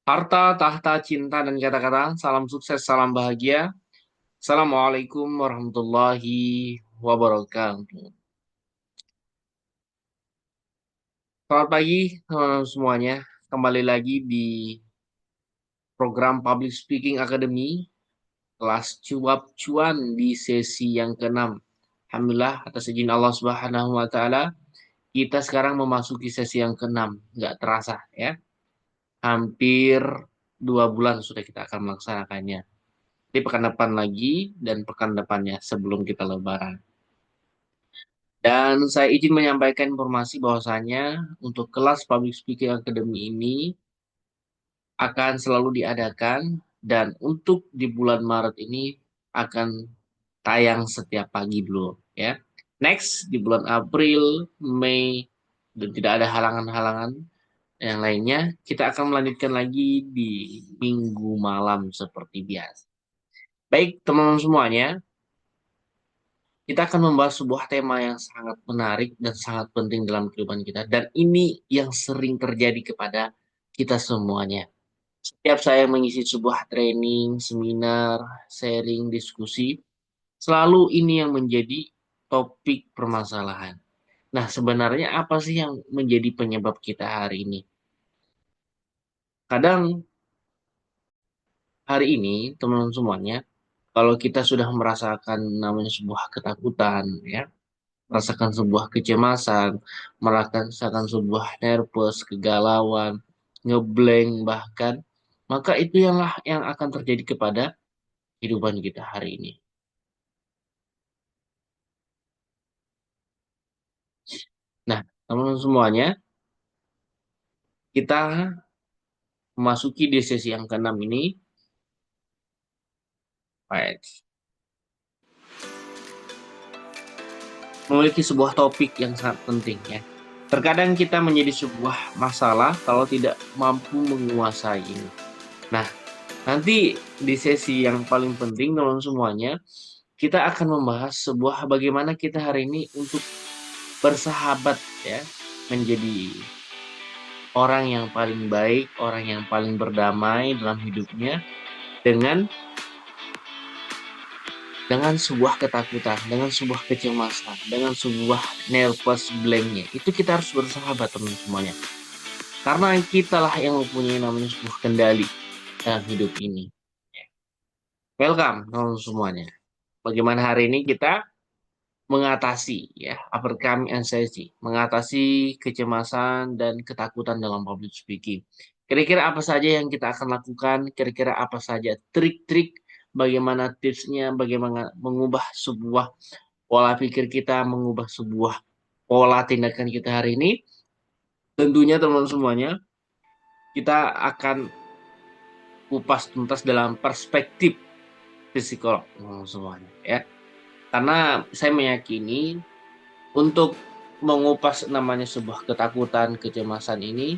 Harta, tahta, cinta, dan kata-kata. Salam sukses, salam bahagia. Assalamualaikum warahmatullahi wabarakatuh. Selamat pagi, teman-teman semuanya. Kembali lagi di program Public Speaking Academy, kelas cuap cuan di sesi yang keenam. Alhamdulillah, atas izin Allah Subhanahu wa Ta'ala, kita sekarang memasuki sesi yang keenam. Nggak terasa, ya. Hampir 2 bulan sudah kita akan melaksanakannya. Di pekan depan lagi dan pekan depannya sebelum kita lebaran. Dan saya izin menyampaikan informasi bahwasanya untuk kelas Public Speaking Academy ini akan selalu diadakan dan untuk di bulan Maret ini akan tayang setiap pagi dulu ya. Next di bulan April, Mei dan tidak ada halangan-halangan yang lainnya, kita akan melanjutkan lagi di minggu malam seperti biasa. Baik, teman-teman semuanya, kita akan membahas sebuah tema yang sangat menarik dan sangat penting dalam kehidupan kita. Dan ini yang sering terjadi kepada kita semuanya. Setiap saya mengisi sebuah training, seminar, sharing, diskusi, selalu ini yang menjadi topik permasalahan. Nah, sebenarnya apa sih yang menjadi penyebab kita hari ini? Kadang hari ini, teman-teman semuanya, kalau kita sudah merasakan namanya sebuah ketakutan, ya, merasakan sebuah kecemasan, merasakan sebuah nervous, kegalauan, ngeblank bahkan, maka itu yang akan terjadi kepada kehidupan kita hari ini. Nah, teman-teman semuanya, kita memasuki di sesi yang keenam ini, right, memiliki sebuah topik yang sangat penting ya. Terkadang kita menjadi sebuah masalah kalau tidak mampu menguasai ini. Nah, nanti di sesi yang paling penting teman-teman semuanya, kita akan membahas sebuah bagaimana kita hari ini untuk bersahabat ya, menjadi orang yang paling baik, orang yang paling berdamai dalam hidupnya dengan sebuah ketakutan, dengan sebuah kecemasan, dengan sebuah nervous blanknya. Itu kita harus bersahabat teman semuanya. Karena kita lah yang mempunyai namanya sebuah kendali dalam hidup ini. Welcome teman semuanya. Bagaimana hari ini kita mengatasi ya overcome anxiety, mengatasi kecemasan dan ketakutan dalam public speaking. Kira-kira apa saja yang kita akan lakukan? Kira-kira apa saja trik-trik? Bagaimana tipsnya? Bagaimana mengubah sebuah pola pikir kita, mengubah sebuah pola tindakan kita hari ini? Tentunya teman-teman semuanya, kita akan kupas tuntas dalam perspektif psikolog teman-teman semuanya ya. Karena saya meyakini untuk mengupas namanya sebuah ketakutan, kecemasan ini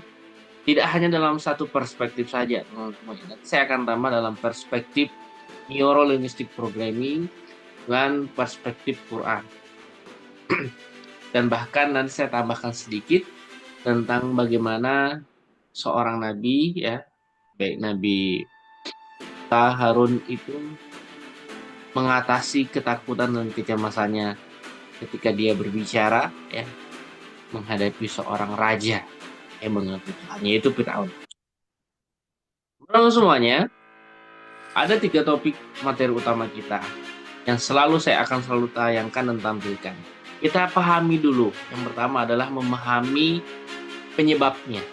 tidak hanya dalam satu perspektif saja, teman-teman. Saya akan tambah dalam perspektif Neuro-Linguistic Programming dan perspektif Quran. Dan bahkan nanti saya tambahkan sedikit tentang bagaimana seorang nabi ya, baik Nabi Harun itu mengatasi ketakutan dan kecemasannya ketika dia berbicara ya menghadapi seorang raja yang mengerti Tuhan, yaitu Firaun. Teman semuanya, ada 3 topik materi utama kita yang selalu tayangkan dan tampilkan. Kita pahami dulu. Yang pertama adalah memahami penyebabnya.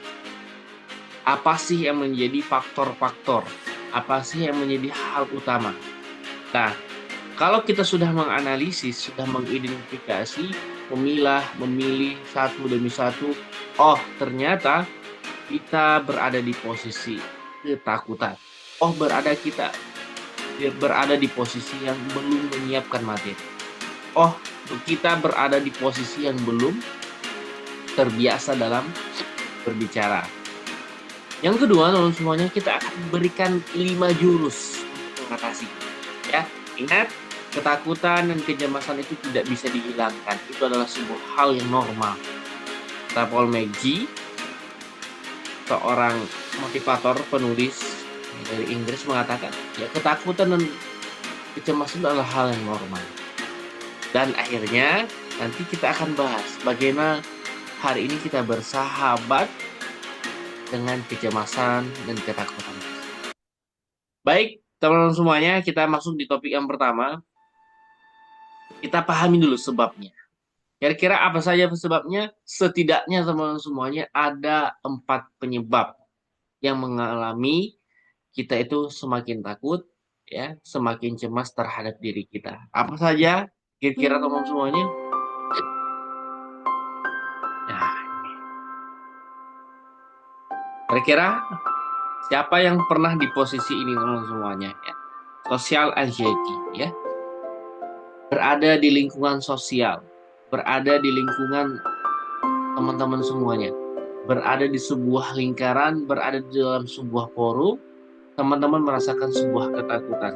Apa sih yang menjadi faktor-faktor? Apa sih yang menjadi hal utama? Nah, kalau kita sudah menganalisis, sudah mengidentifikasi, memilah, memilih satu demi satu, oh ternyata kita berada di posisi ketakutan. Oh berada di posisi yang belum menyiapkan materi. Oh kita berada di posisi yang belum terbiasa dalam berbicara. Yang kedua, teman semuanya, kita akan berikan 5 jurus untuk mengatasi. Ya, ingat, ketakutan dan kecemasan itu tidak bisa dihilangkan. Itu adalah sebuah hal yang normal. Kata Paul McGee, seorang motivator penulis dari Inggris mengatakan, ya ketakutan dan kecemasan adalah hal yang normal. Dan akhirnya nanti kita akan bahas bagaimana hari ini kita bersahabat dengan kecemasan dan ketakutan. Baik, teman-teman semuanya, kita masuk di topik yang pertama. Kita pahami dulu sebabnya. Kira-kira apa saja sebabnya? Setidaknya teman-teman semuanya ada 4 penyebab yang mengalami kita itu semakin takut, ya, semakin cemas terhadap diri kita. Apa saja? Kira-kira teman-teman semuanya? Nah, kira-kira siapa yang pernah di posisi ini teman-teman semuanya? Ya. Social anxiety, ya. Berada di lingkungan sosial, berada di lingkungan teman-teman semuanya, berada di sebuah lingkaran, berada di dalam sebuah forum, teman-teman merasakan sebuah ketakutan.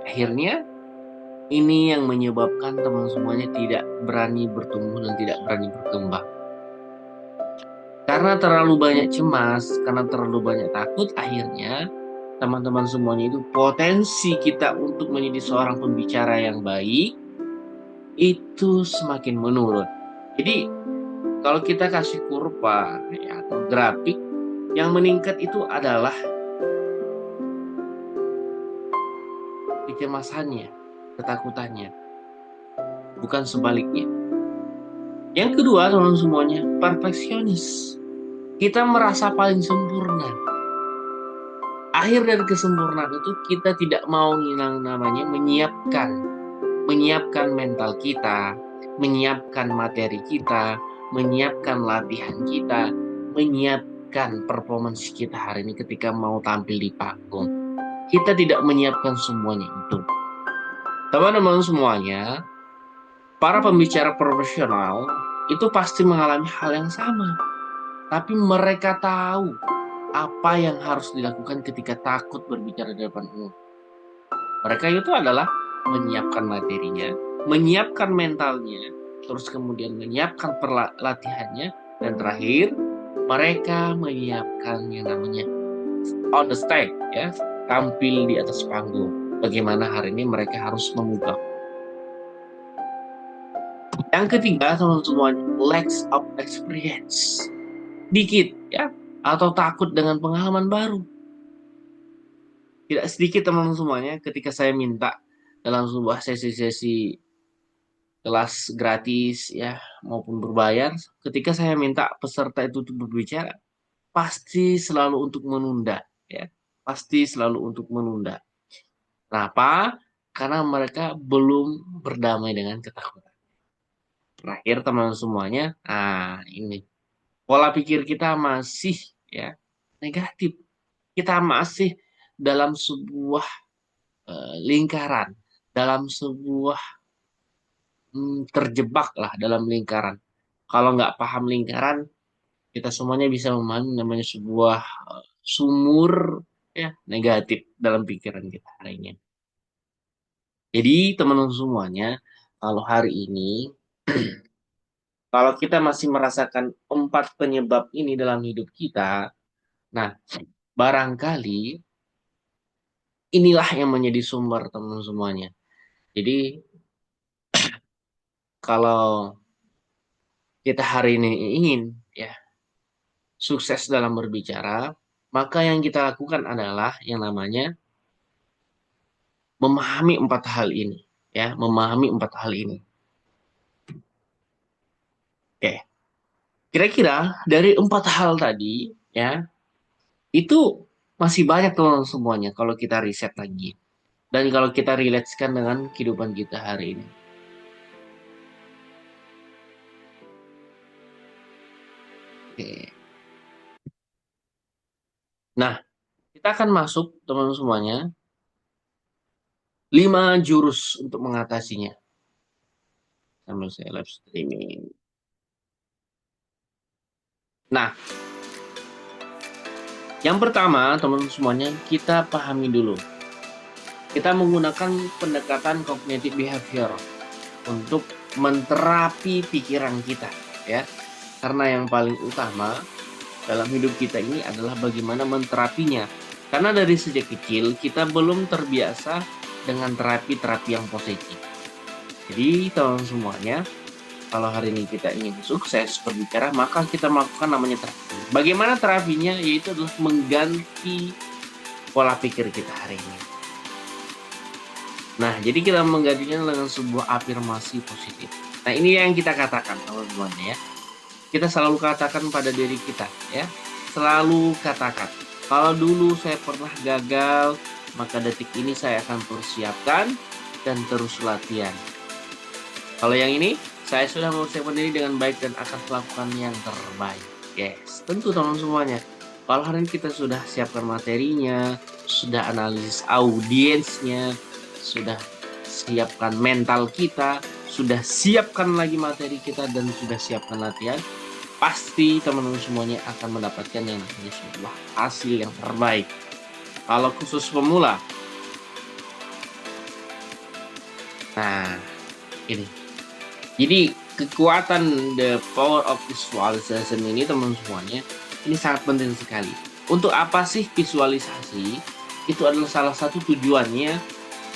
Akhirnya, ini yang menyebabkan teman semuanya tidak berani bertumbuh dan tidak berani berkembang. Karena terlalu banyak cemas, karena terlalu banyak takut, akhirnya teman-teman semuanya itu potensi kita untuk menjadi seorang pembicara yang baik itu semakin menurun. Jadi kalau kita kasih kurva ya, atau grafik, yang meningkat itu adalah kecemasannya, ketakutannya, bukan sebaliknya. Yang kedua, teman-teman semuanya, perfeksionis. Kita merasa paling sempurna. Akhir dari kesempurnaan itu kita tidak mau yang namanya menyiapkan mental kita, menyiapkan materi kita, menyiapkan latihan kita, menyiapkan performance kita hari ini ketika mau tampil di panggung. Kita tidak menyiapkan semuanya itu. Teman-teman semuanya, para pembicara profesional itu pasti mengalami hal yang sama. Tapi mereka tahu apa yang harus dilakukan ketika takut berbicara di depan umum. Mereka itu adalah menyiapkan materinya, menyiapkan mentalnya, terus kemudian menyiapkan latihannya, dan terakhir mereka menyiapkan yang namanya on the stage, ya, tampil di atas panggung. Bagaimana hari ini mereka harus membuka. Yang ketiga, teman-teman, lack of experience. Dikit, ya, atau takut dengan pengalaman baru. Tidak sedikit teman-teman semuanya ketika saya minta dalam sebuah sesi-sesi kelas gratis ya maupun berbayar, ketika saya minta peserta itu untuk berbicara, pasti selalu untuk menunda, ya. Pasti selalu untuk menunda. Kenapa? Karena mereka belum berdamai dengan ketakutan. Terakhir teman-teman semuanya, ini pola pikir kita masih ya negatif. Kita masih dalam sebuah lingkaran, dalam sebuah terjebak lah dalam lingkaran. Kalau nggak paham lingkaran, kita semuanya bisa memahami namanya sebuah sumur ya negatif dalam pikiran kita hari ini. Jadi teman-teman semuanya, kalau hari ini, kalau kita masih merasakan 4 penyebab ini dalam hidup kita, nah barangkali inilah yang menjadi sumber teman-teman semuanya. Jadi kalau kita hari ini ingin ya sukses dalam berbicara, maka yang kita lakukan adalah yang namanya memahami 4 hal ini, ya, memahami 4 hal ini. Oke, kira-kira dari 4 hal tadi, ya, itu masih banyak teman-teman semuanya kalau kita riset lagi dan kalau kita riletkan dengan kehidupan kita hari ini. Oke. Nah, kita akan masuk teman-teman semuanya 5 jurus untuk mengatasinya. Sambil saya live streaming. Nah, yang pertama, teman-teman semuanya, kita pahami dulu. Kita menggunakan pendekatan cognitive behavior untuk menterapi pikiran kita, ya. Karena yang paling utama, dalam hidup kita ini adalah bagaimana menterapinya. Karena dari sejak kecil kita belum terbiasa dengan terapi-terapi yang positif. Jadi teman-teman semuanya, kalau hari ini kita ingin sukses berbicara, maka kita melakukan namanya terapi. Bagaimana terapinya? Yaitu adalah mengganti pola pikir kita hari ini. Nah, jadi kita menggantinya dengan sebuah afirmasi positif. Nah, ini yang kita katakan teman-teman ya. Kita selalu katakan pada diri kita ya. Selalu katakan, kalau dulu saya pernah gagal, maka detik ini saya akan persiapkan dan terus latihan. Kalau yang ini, saya sudah mempersiapkan diri dengan baik dan akan melakukan yang terbaik. Yes, tentu teman semuanya. Kalau hari ini kita sudah siapkan materinya, sudah analisis audiensnya, sudah siapkan mental kita, sudah siapkan lagi materi kita, dan sudah siapkan latihan, pasti teman-teman semuanya akan mendapatkan yang namanya sebuah hasil yang terbaik. Kalau khusus pemula, nah ini. Jadi kekuatan the power of visualization ini teman-teman semuanya, ini sangat penting sekali. Untuk apa sih visualisasi? Itu adalah salah satu tujuannya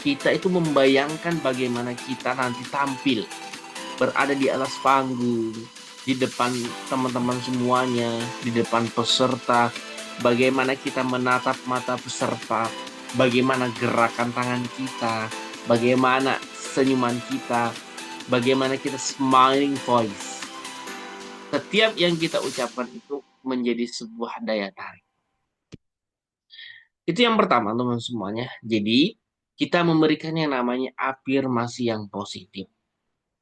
kita itu membayangkan bagaimana kita nanti tampil berada di atas panggung, di depan teman-teman semuanya, di depan peserta, bagaimana kita menatap mata peserta, bagaimana gerakan tangan kita, bagaimana senyuman kita, bagaimana kita smiling voice. Setiap yang kita ucapkan itu menjadi sebuah daya tarik. Itu yang pertama, teman semuanya. Jadi, kita memberikan yang namanya afirmasi yang positif.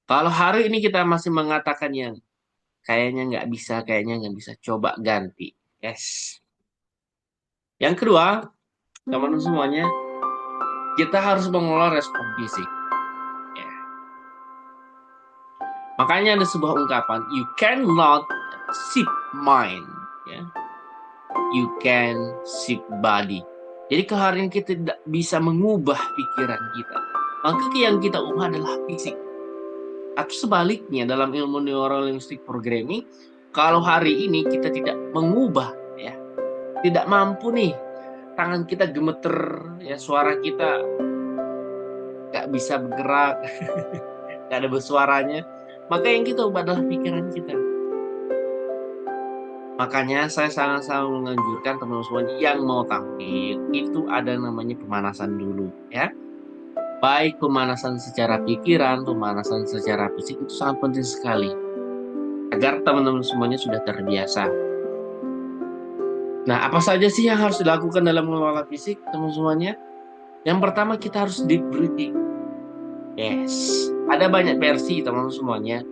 Kalau hari ini kita masih mengatakan yang kayaknya nggak bisa, coba ganti. Yes. Yang kedua, teman-teman semuanya, kita harus mengelola respon fisik. Ya. Makanya ada sebuah ungkapan, you cannot shift mind. Ya. You can shift body. Jadi kalau hari ini kita tidak bisa mengubah pikiran kita, maka yang kita ubah adalah fisik. Atau sebaliknya dalam ilmu neurolinguistic programming, kalau hari ini kita tidak mengubah, ya, tidak mampu nih, tangan kita gemeter, ya suara kita nggak bisa bergerak, nggak ada bersuaranya, maka yang kita ubah adalah pikiran kita. Makanya saya sangat-sangat menganjurkan teman-teman semuanya yang mau tampil itu ada namanya pemanasan dulu ya. Baik pemanasan secara pikiran, pemanasan secara fisik itu sangat penting sekali agar teman-teman semuanya sudah terbiasa. Nah, apa saja sih yang harus dilakukan dalam mengelola fisik teman-teman semuanya? Yang pertama kita harus deep breathing. Yes, ada banyak versi teman-teman semuanya.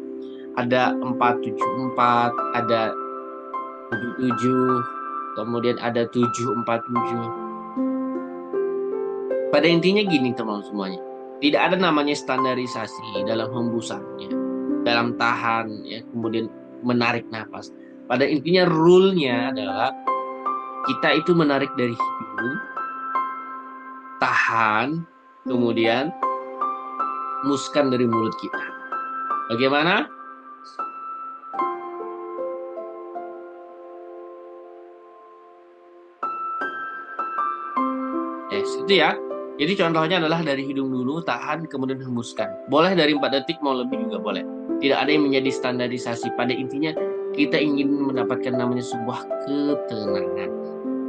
Ada 474, ada 77, kemudian ada 747. Pada intinya gini teman semuanya, tidak ada namanya standarisasi dalam hembusannya, dalam tahan, ya, kemudian menarik napas. Pada intinya rule-nya adalah kita itu menarik dari hidung, tahan, kemudian hembuskan dari mulut kita. Bagaimana? Yes, itu ya. Jadi contohnya adalah dari hidung dulu, tahan, kemudian hembuskan. Boleh dari 4 detik, mau lebih juga boleh. Tidak ada yang menjadi standarisasi. Pada intinya, kita ingin mendapatkan namanya sebuah ketenangan.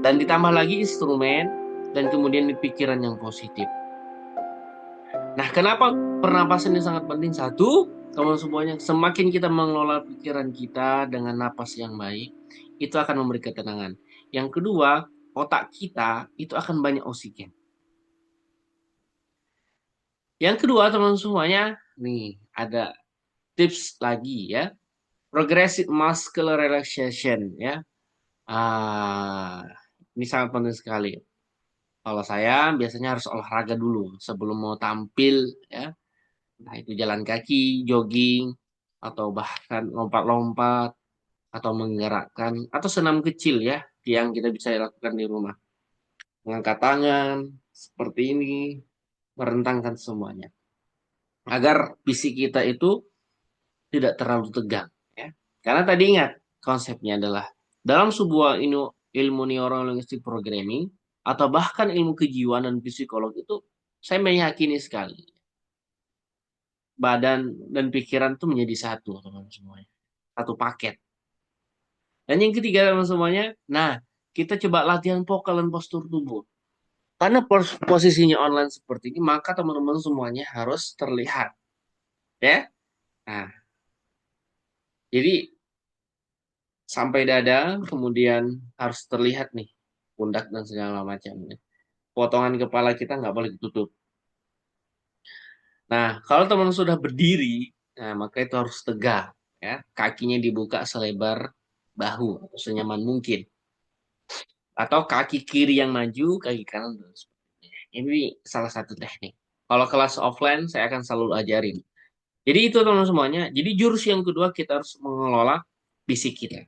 Dan ditambah lagi instrumen, dan kemudian pikiran yang positif. Nah, kenapa pernapasan ini sangat penting? Satu, teman semuanya, semakin kita mengelola pikiran kita dengan napas yang baik, itu akan memberi ketenangan. Yang kedua, otak kita itu akan banyak oksigen. Yang kedua, teman semuanya, nih ada tips lagi ya. Progressive muscular relaxation ya. Ah, ini sangat penting sekali. Kalau saya biasanya harus olahraga dulu sebelum mau tampil ya. Nah, itu jalan kaki, jogging, atau bahkan lompat-lompat, atau menggerakkan, atau senam kecil ya, yang kita bisa lakukan di rumah. Mengangkat tangan, seperti ini, merentangkan semuanya. Agar fisik kita itu tidak terlalu tegang. Ya. Karena tadi ingat, konsepnya adalah Dalam sebuah ilmu neurolinguistic programming atau bahkan ilmu kejiwaan dan psikolog itu, saya meyakini sekali badan dan pikiran itu menjadi satu, teman semuanya. Satu paket. Dan yang ketiga, teman semuanya, nah, kita coba latihan vokal dan postur tubuh. Karena posisinya online seperti ini, maka teman-teman semuanya harus terlihat. Ya. Nah, jadi sampai dada, kemudian harus terlihat nih, pundak dan segala macamnya. Potongan kepala kita nggak boleh ditutup. Nah, kalau teman sudah berdiri, nah, maka itu harus tegak. Ya. Kakinya dibuka selebar bahu, atau senyaman mungkin. Atau kaki kiri yang maju, kaki kanan. Ini salah satu teknik. Kalau kelas offline, saya akan selalu ajarin. Jadi itu teman semuanya. Jadi jurus yang kedua kita harus mengelola fisik kita.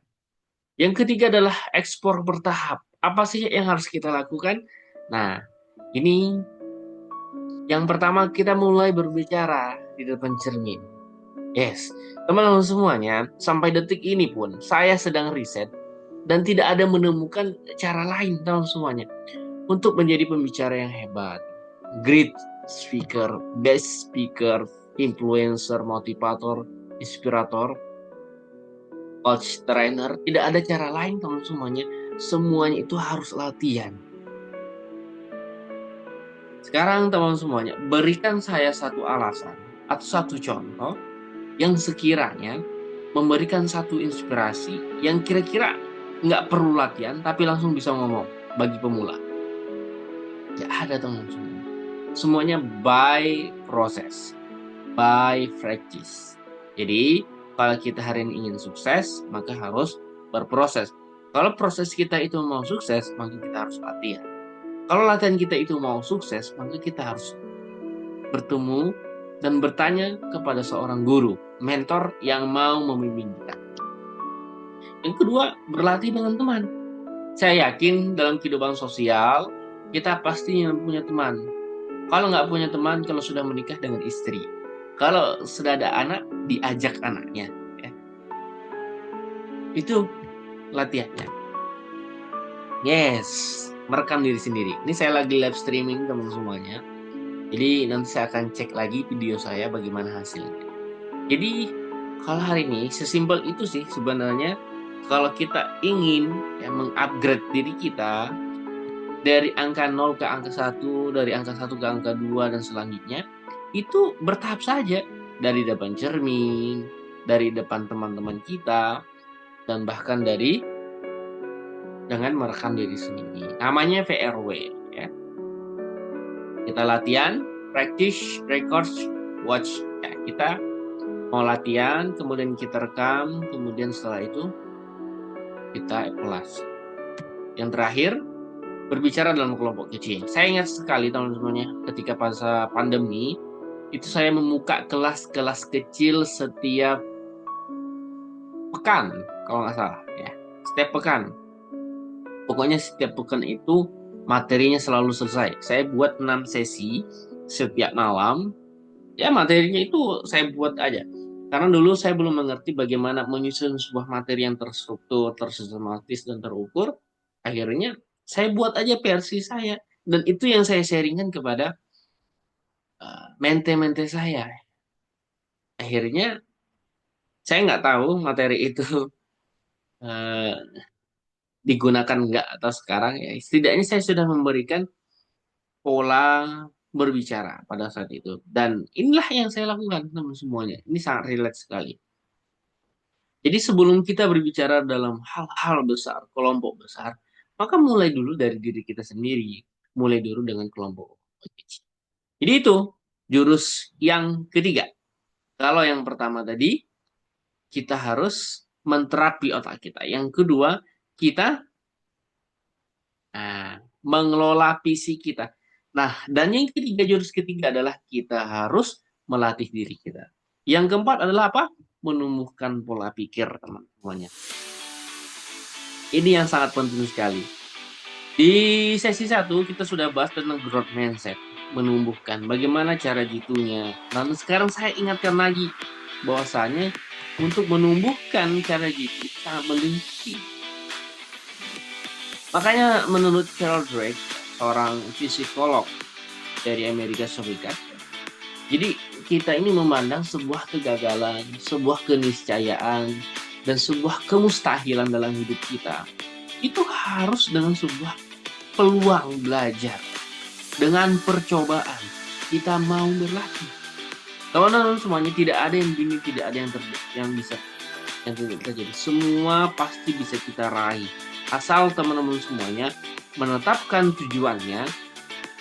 Yang ketiga adalah ekspor bertahap. Apa sih yang harus kita lakukan? Nah, ini yang pertama kita mulai berbicara di depan cermin. Yes, teman-teman semuanya, sampai detik ini pun saya sedang riset dan tidak ada menemukan cara lain teman semuanya untuk menjadi pembicara yang hebat. Great speaker, best speaker, influencer, motivator, inspirator, coach, trainer, tidak ada cara lain teman semuanya. Semuanya itu harus latihan. Sekarang teman semuanya, berikan saya satu alasan atau satu contoh yang sekiranya memberikan satu inspirasi yang kira-kira nggak perlu latihan tapi langsung bisa ngomong bagi pemula. Ya ada teman semuanya. Semuanya by proses, by practice. Jadi kalau kita hari ini ingin sukses, maka harus berproses. Kalau proses kita itu mau sukses, maka kita harus latihan. Kalau latihan kita itu mau sukses, maka kita harus bertemu dan bertanya kepada seorang guru, mentor yang mau membimbing kita. Yang kedua, berlatih dengan teman. Saya yakin dalam kehidupan sosial, kita pasti punya teman. Kalau nggak punya teman, kalau sudah menikah dengan istri. Kalau sudah ada anak, diajak anaknya. Ya. Itu latihannya. Yes, merekam diri sendiri. Ini saya lagi live streaming teman semuanya. Jadi nanti saya akan cek lagi video saya bagaimana hasilnya. Jadi kalau hari ini sesimpel itu sih sebenarnya kalau kita ingin ya, mengupgrade diri kita dari angka 0 ke angka 1, dari angka 1 ke angka 2 dan selanjutnya itu bertahap saja dari depan cermin, dari depan teman-teman kita dan bahkan dari dengan merekam diri sendiri. Namanya VRW ya. Kita latihan, practice, record, watch. Ya, kita mau latihan, kemudian kita rekam, kemudian setelah itu kita evaluasi. Yang terakhir, berbicara dalam kelompok kecil. Saya ingat sekali teman-temannya ketika masa pandemi, itu saya membuka kelas-kelas kecil setiap pekan, kalau nggak salah ya. Setiap pekan. Pokoknya setiap pekan itu materinya selalu selesai. Saya buat 6 sesi setiap malam. Ya materinya itu saya buat aja. Karena dulu saya belum mengerti bagaimana menyusun sebuah materi yang terstruktur, tersistematis, dan terukur. Akhirnya saya buat aja versi saya. Dan itu yang saya sharingkan kepada mente-mente saya. Akhirnya saya nggak tahu materi itu uh, digunakan nggak atau sekarang ya. Setidaknya saya sudah memberikan pola berbicara pada saat itu. Dan inilah yang saya lakukan teman semuanya. Ini sangat relate sekali. Jadi sebelum kita berbicara dalam hal-hal besar, kelompok besar, maka mulai dulu dari diri kita sendiri. Mulai dulu dengan kelompok kecil. Jadi itu jurus yang ketiga. Kalau yang pertama tadi, kita harus menterapi otak kita. Yang kedua, kita mengelola visi kita. Nah, dan yang ketiga, jurus ketiga adalah kita harus melatih diri kita. Yang keempat adalah apa? Menumbuhkan pola pikir, teman-temannya. Ini yang sangat penting sekali. Di sesi 1 kita sudah bahas tentang growth mindset, menumbuhkan bagaimana cara jitunya. Lalu sekarang saya ingatkan lagi bahwasanya untuk menumbuhkan cara jitu sangat penting. Makanya menurut Carol Drake, seorang psikolog dari Amerika Serikat, jadi kita ini memandang sebuah kegagalan, sebuah keniscayaan, dan sebuah kemustahilan dalam hidup kita itu harus dengan sebuah peluang belajar, dengan percobaan kita mau berlatih. Teman-teman semuanya, tidak ada yang bini, tidak ada yang bisa yang tidak terjadi. Semua pasti bisa kita raih. Asal teman-teman semuanya menetapkan tujuannya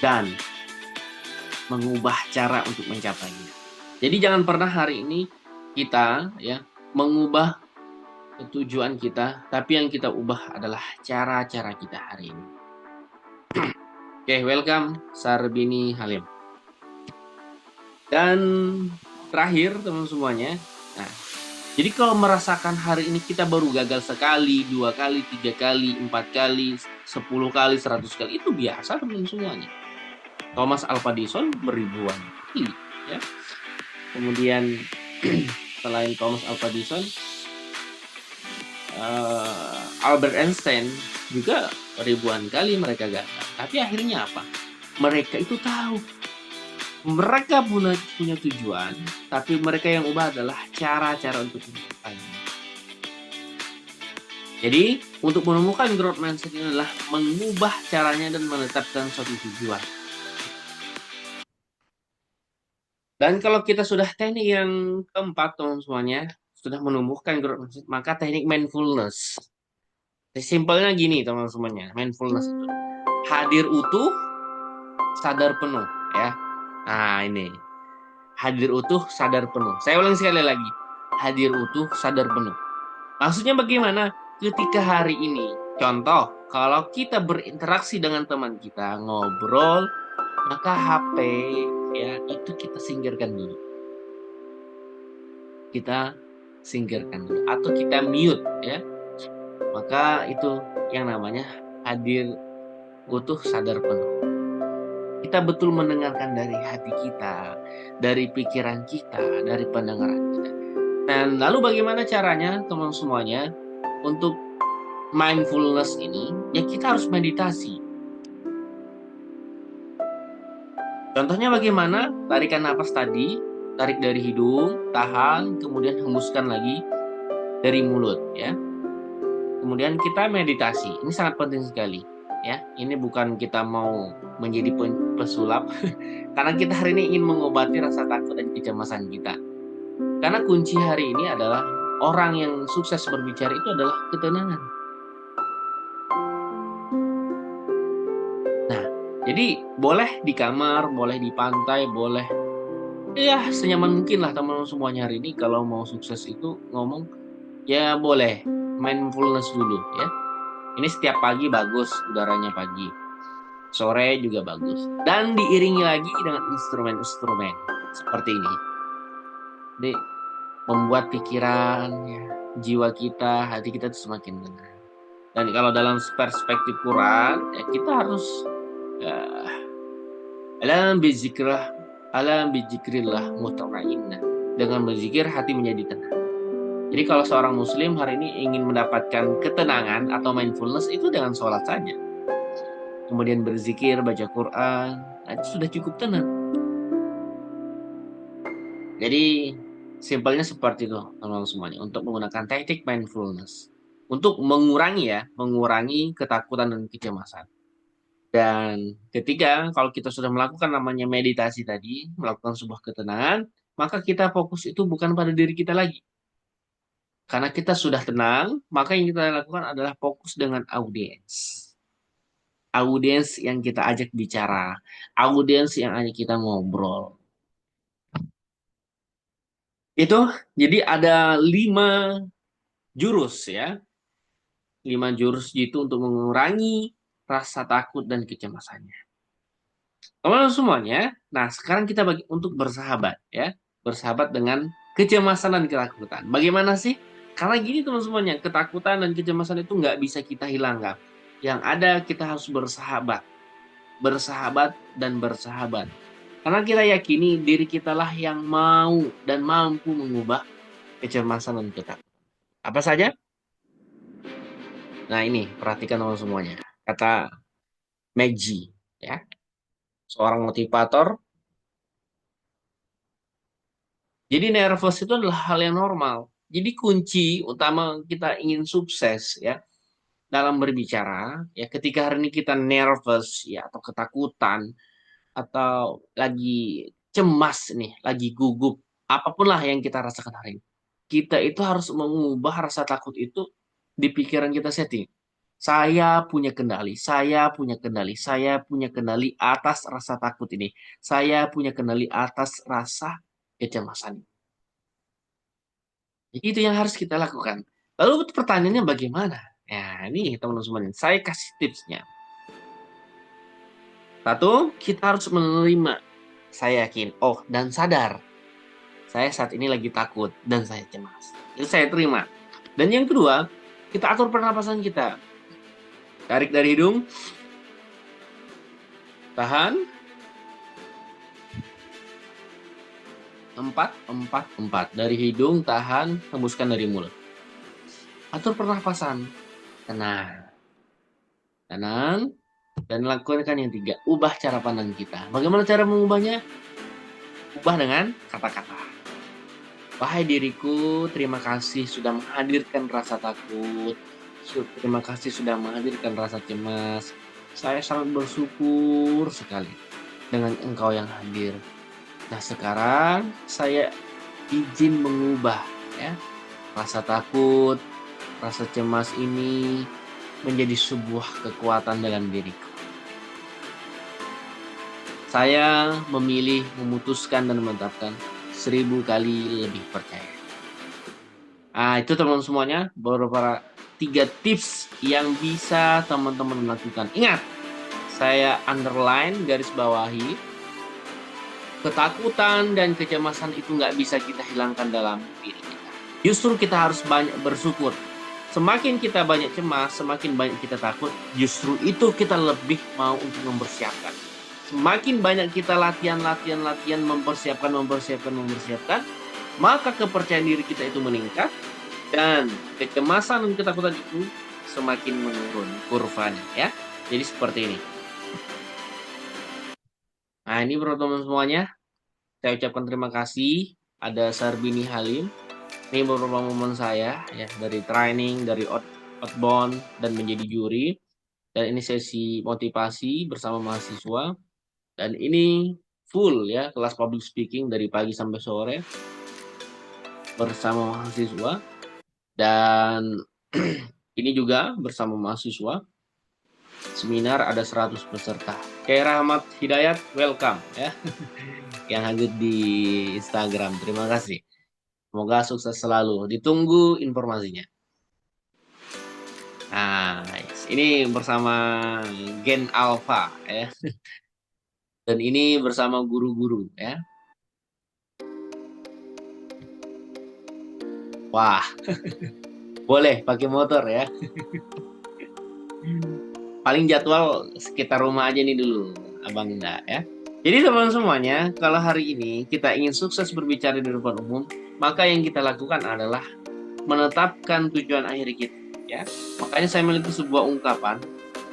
dan mengubah cara untuk mencapainya. Jadi jangan pernah hari ini kita ya mengubah tujuan kita, tapi yang kita ubah adalah cara-cara kita hari ini. Oke, welcome Sarbini Halim. Dan terakhir teman semuanya, nah, jadi kalau merasakan hari ini kita baru gagal sekali, 2 kali, 3 kali, 4 kali, 10 kali, 100 kali, itu biasa teman semuanya. Thomas Alva Edison beribuan kali, ya. Kemudian selain Thomas Alva Edison, Albert Einstein juga ribuan kali mereka gagal. Tapi akhirnya apa? Mereka itu tahu. Mereka punya tujuan, tapi mereka yang ubah adalah cara-cara untuk mencapainya. Jadi, untuk menemukan growth mindset ini adalah mengubah caranya dan menetapkan suatu tujuan. Dan kalau kita sudah teknik yang keempat, teman semuanya, sudah menumbuhkan growth mindset, maka teknik mindfulness. Simpelnya gini, teman semuanya, mindfulness itu hadir utuh, sadar penuh, ya. Nah, ini. Hadir utuh, sadar penuh. Saya ulang sekali lagi. Hadir utuh, sadar penuh. Maksudnya bagaimana? Ketika hari ini, contoh, kalau kita berinteraksi dengan teman kita, ngobrol, maka HP ya itu kita singkirkan dulu. Kita singkirkan dulu atau kita mute ya. Maka itu yang namanya hadir utuh, sadar penuh. Kita betul mendengarkan dari hati kita, dari pikiran kita, dari pendengaran kita. Dan lalu bagaimana caranya teman semuanya untuk mindfulness ini? Ya kita harus meditasi. Contohnya bagaimana? Tarikan napas tadi, tarik dari hidung, tahan, kemudian hembuskan lagi dari mulut ya. Kemudian kita meditasi. Ini sangat penting sekali ya. Ini bukan kita mau menjadi pesulap karena kita hari ini ingin mengobati rasa takut dan kecemasan kita. Karena kunci hari ini adalah orang yang sukses berbicara itu adalah ketenangan. Nah, jadi boleh di kamar, boleh di pantai, boleh ya senyaman mungkin lah teman-teman semuanya hari ini kalau mau sukses itu ngomong ya boleh mindfulness dulu ya. Ini setiap pagi bagus, udaranya pagi. Sore juga bagus. Dan diiringi lagi dengan instrumen-instrumen seperti ini. Jadi membuat pikiran, ya, jiwa kita, hati kita itu semakin tenang. Dan kalau dalam perspektif Quran, ya kita harus ya, alam bizikrah, alam bizikrillah mutmainnah. Dengan berzikir hati menjadi tenang. Jadi kalau seorang muslim hari ini ingin mendapatkan ketenangan atau mindfulness itu dengan sholat saja. Kemudian berzikir, baca Quran, nah, itu sudah cukup tenang. Jadi simpelnya seperti itu teman-teman semuanya untuk menggunakan teknik mindfulness untuk mengurangi ketakutan dan kecemasan. Dan ketiga, kalau kita sudah melakukan namanya meditasi tadi, melakukan sebuah ketenangan, maka kita fokus itu bukan pada diri kita lagi. Karena kita sudah tenang, maka yang kita lakukan adalah fokus dengan audiens. Audiens yang kita ajak bicara, audiens yang ajak kita ngobrol. Itu jadi ada 5 jurus ya. 5 jurus itu untuk mengurangi rasa takut dan kecemasannya. Teman-teman semuanya, nah sekarang kita bagi untuk bersahabat ya. Bersahabat dengan kecemasan dan ketakutan. Bagaimana sih? Karena gini teman semuanya, ketakutan dan kecemasan itu nggak bisa kita hilangkan. Yang ada kita harus bersahabat. Bersahabat dan bersahabat. Karena kita yakini diri kitalah yang mau dan mampu mengubah kecemasan dan ketakutan. Apa saja? Nah ini, perhatikan teman semuanya. kata Maggie, ya, seorang motivator. Jadi nervous itu adalah hal yang normal. Jadi kunci utama kita ingin sukses ya dalam berbicara ya ketika hari ini kita nervous ya atau ketakutan atau lagi cemas nih, lagi gugup, apapun lah yang kita rasakan hari ini. Kita itu harus mengubah rasa takut itu di pikiran kita setting. Saya punya kendali, saya punya kendali, saya punya kendali atas rasa takut ini. Saya punya kendali atas rasa kecemasan. Jadi itu yang harus kita lakukan. Lalu pertanyaannya bagaimana? Ya, ini teman-teman semuanya. Saya kasih tipsnya. Satu, kita harus menerima. Saya yakin, oh dan sadar. Saya saat ini lagi takut dan saya cemas. Itu saya terima. Dan yang kedua, kita atur pernapasan kita. Tarik dari hidung, tahan, 4, 4, 4. Dari hidung, tahan, hembuskan dari mulut. Atur pernapasan. Tenang. Tenang. Dan lakukan yang tiga. Ubah cara pandang kita. Bagaimana cara mengubahnya? Ubah dengan kata-kata. Wahai diriku, terima kasih sudah menghadirkan rasa takut. Terima kasih sudah menghadirkan rasa cemas. Saya sangat bersyukur sekali dengan engkau yang hadir. Nah sekarang saya izin mengubah ya rasa takut, rasa cemas ini menjadi sebuah kekuatan dalam diriku. Saya memilih, memutuskan dan menetapkan 1000 kali lebih percaya. Nah, itu teman-teman semuanya, beberapa 3 tips yang bisa teman-teman lakukan. Ingat, saya underline, garis bawahi, ketakutan dan kecemasan itu nggak bisa kita hilangkan dalam diri kita. Justru kita harus banyak bersyukur. Semakin kita banyak cemas, semakin banyak kita takut, justru itu kita lebih mau untuk mempersiapkan. Semakin banyak kita latihan, mempersiapkan, maka kepercayaan diri kita itu meningkat, dan kecemasan dan ketakutan itu semakin menurun kurvanya ya. Jadi seperti ini. Nah ini teman-teman semuanya, saya ucapkan terima kasih. Ada Sarbini Halim. Ini beberapa momen saya ya dari training, dari outbound dan menjadi juri. Dan ini sesi motivasi bersama mahasiswa. Dan ini full ya kelas public speaking dari pagi sampai sore bersama mahasiswa. Dan ini juga bersama mahasiswa. Seminar ada 100 peserta. Kayak Rahmat Hidayat, welcome ya. Yang hadir di Instagram. Terima kasih. Semoga sukses selalu. Ditunggu informasinya. Nah, ini bersama Gen Alpha ya. Dan ini bersama guru-guru ya. Wah, boleh pakai motor ya. Paling jadwal sekitar rumah aja nih dulu, Abang Indah ya. Jadi teman-teman semuanya, kalau hari ini kita ingin sukses berbicara di depan umum, maka yang kita lakukan adalah menetapkan tujuan akhir kita ya. Makanya saya memiliki sebuah ungkapan,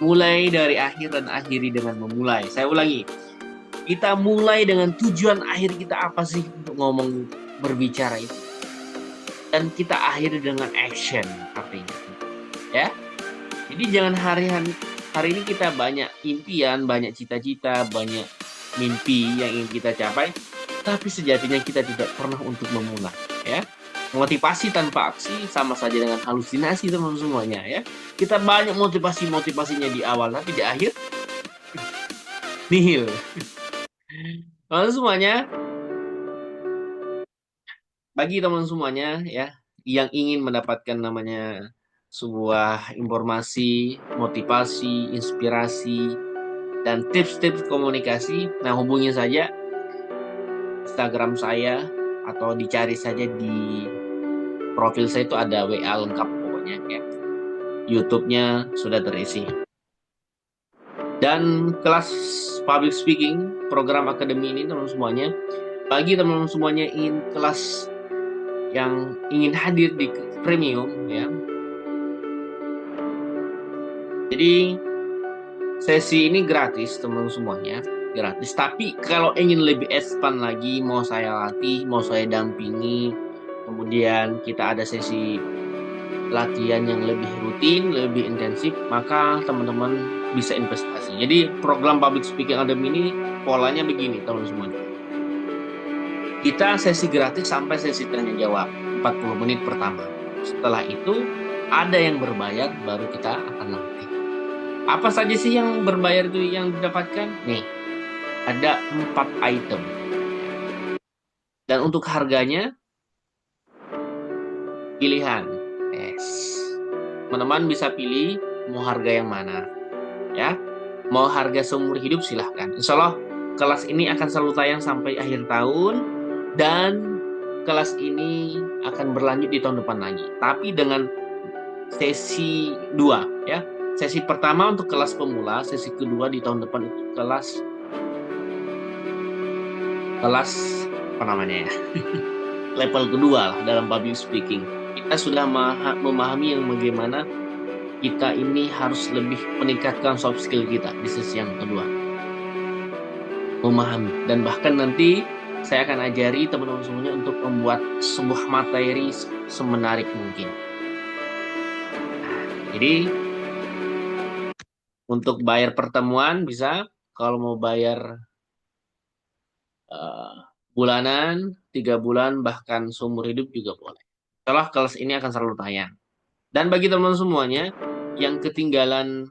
mulai dari akhir dan akhiri dengan memulai. Saya ulangi, kita mulai dengan tujuan akhir kita apa sih untuk ngomong berbicara itu, dan kita akhiri dengan action artinya ya. Jadi jangan hari ini kita banyak impian, banyak cita-cita, banyak mimpi yang ingin kita capai, tapi sejatinya kita tidak pernah untuk memulai ya. Motivasi tanpa aksi sama saja dengan halusinasi teman semuanya ya. Kita banyak motivasinya di awal, tapi di akhir nihil. Teman semuanya, bagi teman semuanya ya yang ingin mendapatkan namanya sebuah informasi, motivasi, inspirasi, dan tips-tips komunikasi, nah hubungi saja Instagram saya atau dicari saja di profil saya, itu ada WA lengkap pokoknya ya. YouTube-nya sudah terisi. Dan kelas public speaking program akademi ini teman-teman semuanya, bagi teman-teman semuanya ingin kelas yang ingin hadir di premium ya. Jadi Sesi ini gratis teman semuanya, gratis. Tapi kalau ingin lebih expand lagi, mau saya latih, mau saya dampingi, kemudian kita ada sesi latihan yang lebih rutin, lebih intensif, maka teman-teman bisa investasi. Jadi program Public Speaking Academy ini polanya begini teman semuanya. Kita sesi gratis sampai sesi tanya jawab 40 menit pertama. Setelah itu ada yang berbayar baru kita akan latih. Apa saja sih yang berbayar itu yang didapatkan? Nih, ada 4 item. Dan untuk harganya pilihan. Yes. Teman-teman bisa pilih mau harga yang mana. Ya, mau harga seumur hidup silahkan. Insya Allah kelas ini akan selalu tayang sampai akhir tahun dan kelas ini akan berlanjut di tahun depan lagi. Tapi dengan sesi 2 ya. Sesi pertama untuk kelas pemula, sesi kedua di tahun depan itu kelas kelas apa namanya ya? Level kedua lah dalam public speaking. Kita sudah memahami yang bagaimana kita ini harus lebih meningkatkan soft skill kita di sesi yang kedua. Memahami dan bahkan nanti saya akan ajari teman-teman semuanya untuk membuat sebuah materi semenarik mungkin. Jadi untuk bayar pertemuan bisa, kalau mau bayar eh, bulanan, 3 bulan bahkan seumur hidup juga boleh. Setelah kelas ini akan selalu tayang. Dan bagi teman-teman semuanya yang ketinggalan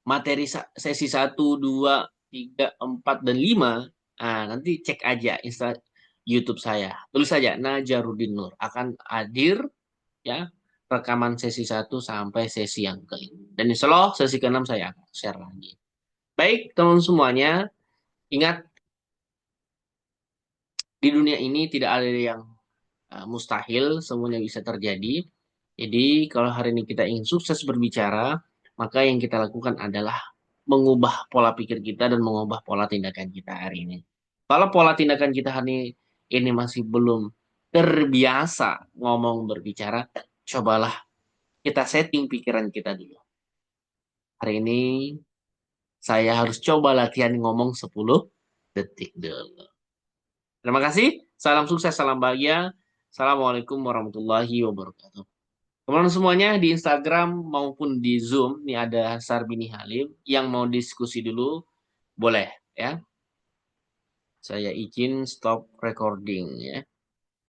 materi sesi 1, 2, 3, 4, dan 5, nah, nanti cek aja YouTube saya. Tulis saja Najarudin Nur. Akan hadir ya rekaman sesi 1 sampai sesi yang kelima. Dan insya Allah sesi ke-6 saya akan share lagi. Baik, teman semuanya, ingat di dunia ini tidak ada yang mustahil, semuanya bisa terjadi. Jadi kalau hari ini kita ingin sukses berbicara, maka yang kita lakukan adalah mengubah pola pikir kita dan mengubah pola tindakan kita hari ini. Kalau pola tindakan kita hari ini masih belum terbiasa ngomong berbicara, cobalah kita setting pikiran kita dulu. Hari ini saya harus coba latihan ngomong 10 detik dulu. Terima kasih, salam sukses, salam bahagia. Assalamualaikum warahmatullahi wabarakatuh. Teman-teman semuanya di Instagram maupun di Zoom, ini ada Sarbini Halim yang mau diskusi dulu, boleh ya. Saya izin stop recording ya.